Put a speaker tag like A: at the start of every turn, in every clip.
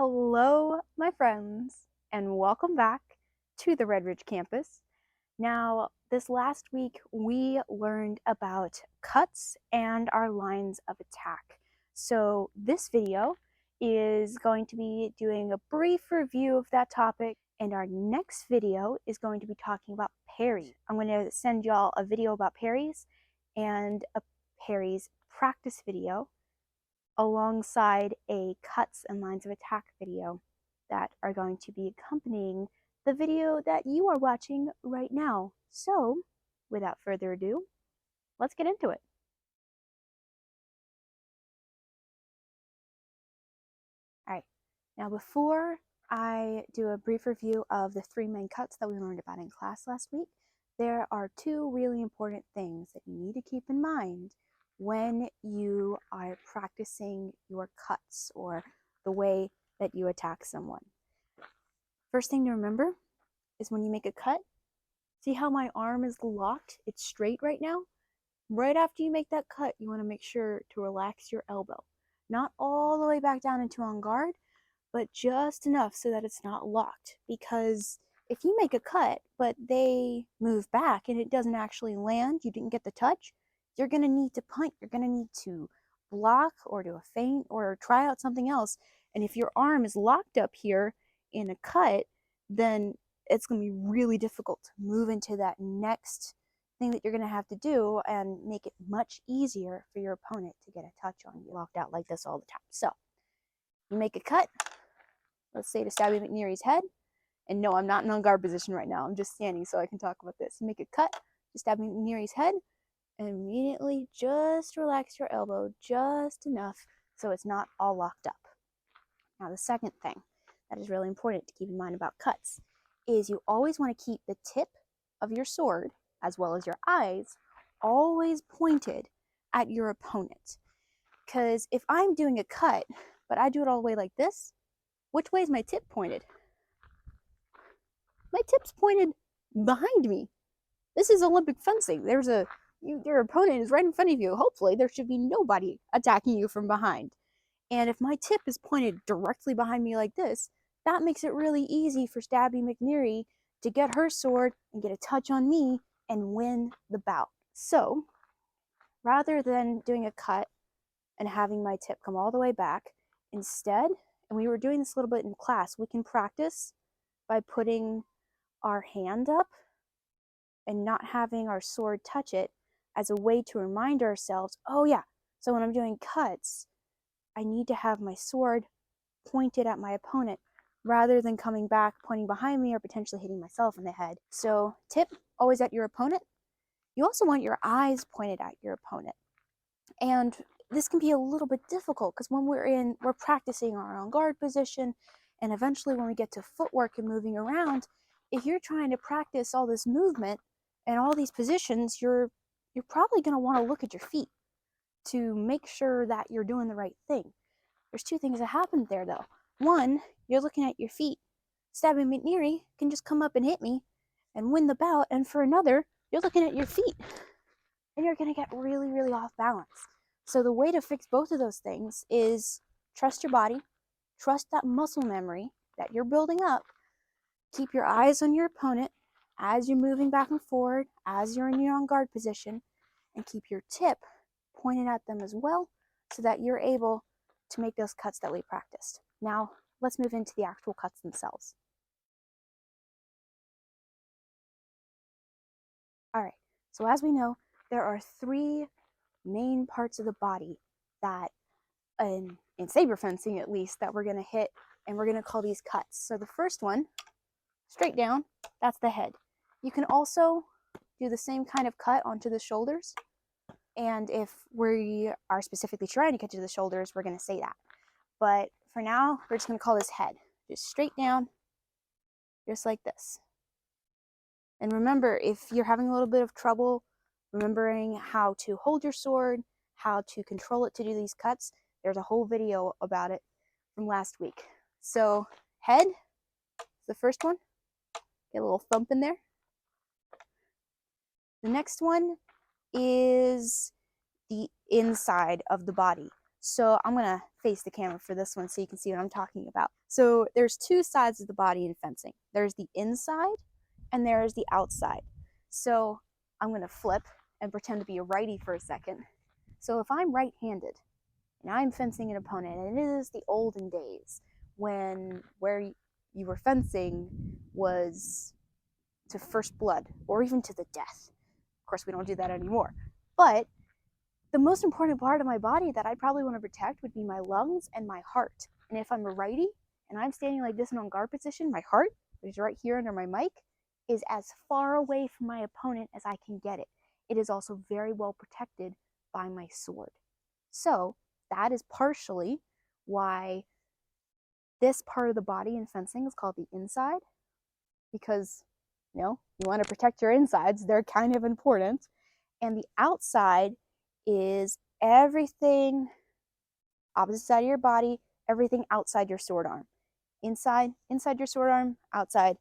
A: Hello, my friends, and welcome back to the Red Ridge campus. Now, this last week we learned about cuts and our lines of attack. So, this video is going to be doing a brief review of that topic, and our next video is going to be talking about parries. I'm going to send y'all a video about parries and a parries practice video alongside a cuts and lines of attack video that are going to be accompanying the video that you are watching right now. So, without further ado, let's get into it. All right, now before I do a brief review of the three main cuts that we learned about in class last week, there are two really important things that you need to keep in mind when you are practicing your cuts or the way that you attack someone. First thing to remember is when you make a cut, see how my arm is locked? It's straight right now. Right after you make that cut, you want to make sure to relax your elbow. Not all the way back down into on guard, but just enough so that it's not locked. Because if you make a cut, but they move back and it doesn't actually land, you didn't get the touch, you're going to need to punt. You're going to need to block or do a feint or try out something else. And if your arm is locked up here in a cut, then it's going to be really difficult to move into that next thing that you're going to have to do and make it much easier for your opponent to get a touch on you locked out like this all the time. So you make a cut, let's say to Stabby McNeary's head, and no, I'm not in on guard position right now, I'm just standing so I can talk about this. You make a cut to Stabby McNeary's head, and immediately just relax your elbow just enough so it's not all locked up. Now the second thing that is really important to keep in mind about cuts is you always want to keep the tip of your sword, as well as your eyes, always pointed at your opponent. Because if I'm doing a cut, but I do it all the way like this, which way is my tip pointed? My tip's pointed behind me. This is Olympic fencing. Your opponent is right in front of you. Hopefully, there should be nobody attacking you from behind. And if my tip is pointed directly behind me like this, that makes it really easy for Stabby McNeary to get her sword and get a touch on me and win the bout. So, rather than doing a cut and having my tip come all the way back, instead, and we were doing this a little bit in class, we can practice by putting our hand up and not having our sword touch it as a way to remind ourselves, oh yeah, so when I'm doing cuts, I need to have my sword pointed at my opponent rather than coming back, pointing behind me, or potentially hitting myself in the head. So tip, always at your opponent. You also want your eyes pointed at your opponent. And this can be a little bit difficult because when we're practicing our on guard position, and eventually when we get to footwork and moving around, if you're trying to practice all this movement and all these positions, you're probably going to want to look at your feet to make sure that you're doing the right thing. There's two things that happen there though. One, you're looking at your feet. Stabby McNeary can just come up and hit me and win the bout, and for another, you're looking at your feet and you're going to get really, really off balance. So the way to fix both of those things is trust your body, trust that muscle memory that you're building up, keep your eyes on your opponent as you're moving back and forward, as you're in your on guard position, and keep your tip pointed at them as well so that you're able to make those cuts that we practiced. Now, let's move into the actual cuts themselves. All right, so as we know, there are three main parts of the body that, in saber fencing at least, that we're going to hit, and we're going to call these cuts. So the first one, straight down, that's the head. You can also do the same kind of cut onto the shoulders, and if we are specifically trying to get to the shoulders, we're going to say that. But for now, we're just going to call this head. Just straight down, just like this. And remember, if you're having a little bit of trouble remembering how to hold your sword, how to control it to do these cuts, there's a whole video about it from last week. So head is the first one. Get a little thump in there. The next one is the inside of the body. So I'm going to face the camera for this one so you can see what I'm talking about. So there's two sides of the body in fencing. There's the inside and there's the outside. So I'm going to flip and pretend to be a righty for a second. So if I'm right-handed and I'm fencing an opponent, and it is the olden days when where you were fencing was to first blood or even to the death. Of course, we don't do that anymore. But the most important part of my body that I'd probably want to protect would be my lungs and my heart. And if I'm a righty and I'm standing like this in on guard position, my heart, which is right here under my mic, is as far away from my opponent as I can get it. It is also very well protected by my sword. So that is partially why this part of the body in fencing is called the inside, because you want to protect your insides. They're kind of important. And the outside is everything opposite side of your body, everything outside your sword arm. Inside your sword arm, outside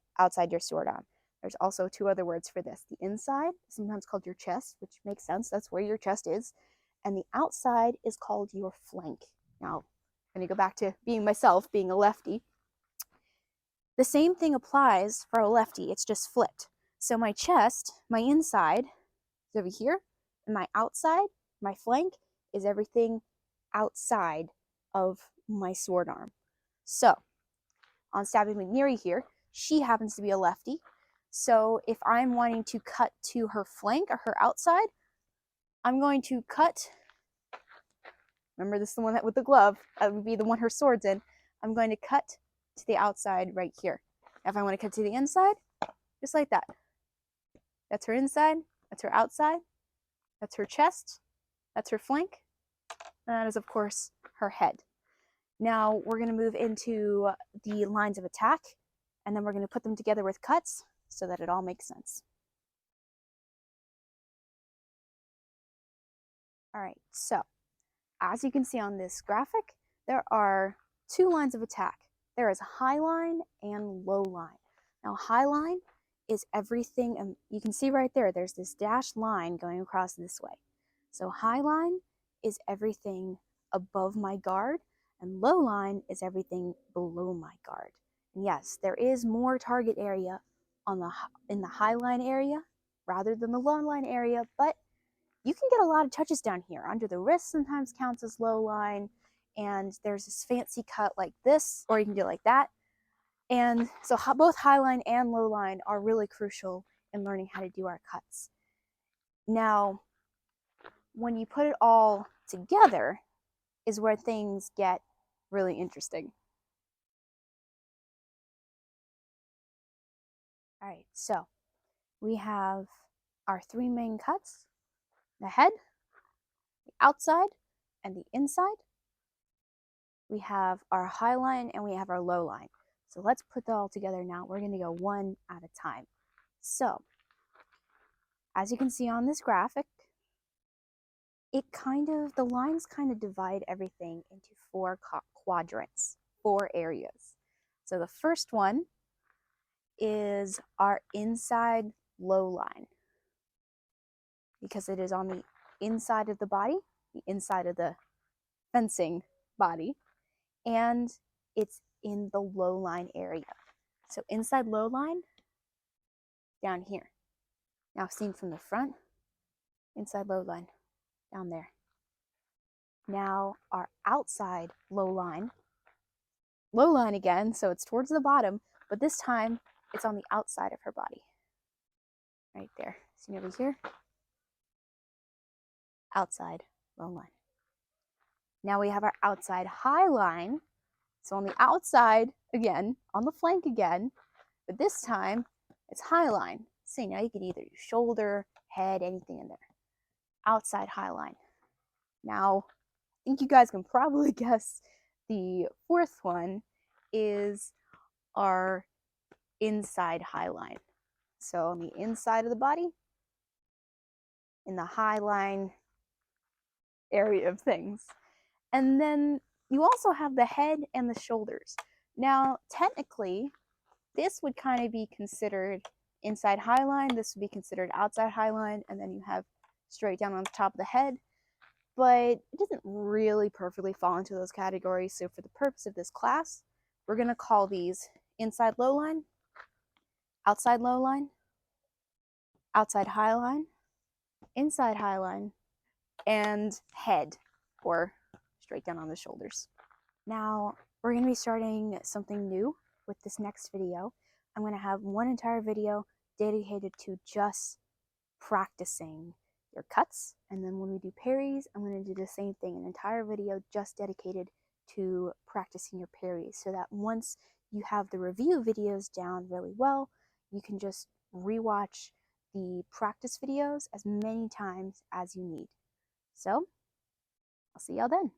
A: your sword arm. There's also two other words for this. The inside, sometimes called your chest, which makes sense. That's where your chest is. And the outside is called your flank. Now, I'm going to go back to being myself, being a lefty. The same thing applies for a lefty. It's just flipped. So my chest, my inside, is over here, and my outside, my flank, is everything outside of my sword arm. So, on Stabby McNeary here, she happens to be a lefty. So if I'm wanting to cut to her flank or her outside, I'm going to cut, remember this is the one that with the glove, that would be the one her sword's in. I'm going to cut to the outside right here. If I want to cut to the inside, just like that. That's her inside, that's her outside, that's her chest, that's her flank, and that is, of course, her head. Now we're going to move into the lines of attack, and then we're going to put them together with cuts so that it all makes sense. All right, so as you can see on this graphic, there are two lines of attack. There is high line and low line. Now high line is everything, and you can see right there, there's this dashed line going across this way. So high line is everything above my guard, and low line is everything below my guard. And yes, there is more target area in the high line area rather than the low line area, but you can get a lot of touches down here. Under the wrist sometimes counts as low line, and there's this fancy cut like this, or you can do it like that. And so both high line and low line are really crucial in learning how to do our cuts. Now, when you put it all together is where things get really interesting. All right, so we have our three main cuts: the head, the outside, and the inside. We have our high line and we have our low line. So let's put that all together now. We're going to go one at a time. So, as you can see on this graphic, the lines kind of divide everything into four quadrants, four areas. So the first one is our inside low line, because it is on the inside of the body, the inside of the fencing body, and it's in the low line area. So inside low line, down here. Now seen from the front, inside low line, down there. Now our outside low line again, so it's towards the bottom, but this time it's on the outside of her body. Right there. See over here? Outside low line. Now we have our outside high line. So on the outside again, on the flank again, but this time it's high line. See, now you can either do shoulder, head, anything in there. Outside high line. Now, I think you guys can probably guess the fourth one is our inside high line. So on the inside of the body, in the high line area of things. And then you also have the head and the shoulders. Now, technically, this would kind of be considered inside high line. This would be considered outside high line. And then you have straight down on the top of the head. But it doesn't really perfectly fall into those categories. So for the purpose of this class, we're going to call these inside low line, outside low line, outside high line, inside high line, and head, or straight down on the shoulders. Now, we're going to be starting something new with this next video. I'm going to have one entire video dedicated to just practicing your cuts, and then when we do parries, I'm going to do the same thing, an entire video just dedicated to practicing your parries, so that once you have the review videos down really well, you can just rewatch the practice videos as many times as you need. So, I'll see y'all then.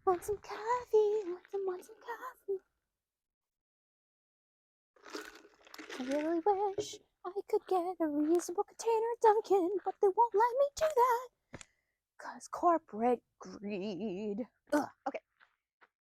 A: Want some coffee? Want some coffee? I really wish I could get a reusable container Dunkin', but they won't let me do that. 'Cause corporate greed. Ugh, okay.